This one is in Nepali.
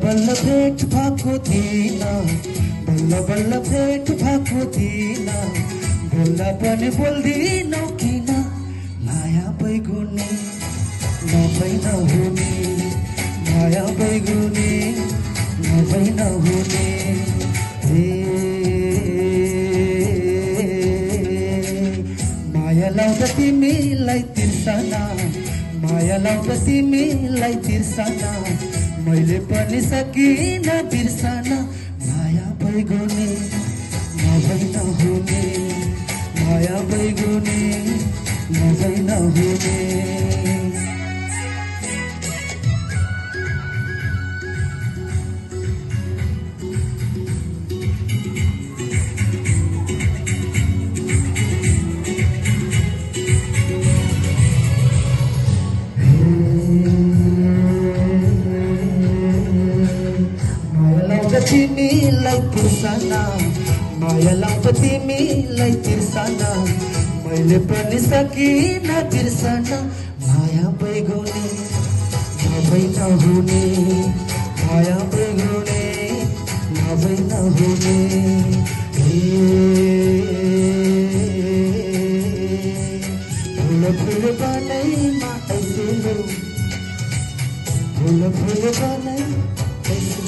बल्ल भेट भएको थिएन, बल्ल बल्ल भेट भएको थिएन, बोल्दा पनि बोल्दिनौ किन? माया बैगुने नभई नहुने, माया बैगुने नभई नहुने। माया लाउँदा तिमीलाई तिर्सना, माया लाउँदा तिमीलाई तिर्सना, मैले पनि सकिन बिर्सन। माया बैगुने नभई नहुने, माया बैगुने नभई नहुने। तिमीलाई तिर्सना, माया लाउँदा तिमीलाई तिर्सना, मैले पनि सकिन बिर्सन। माया बैगुने नभई नहुने, माया बैगुने नभई नहुने। फुल फुल बनैमा ऐसे लो, फुल फुल बनै ऐसे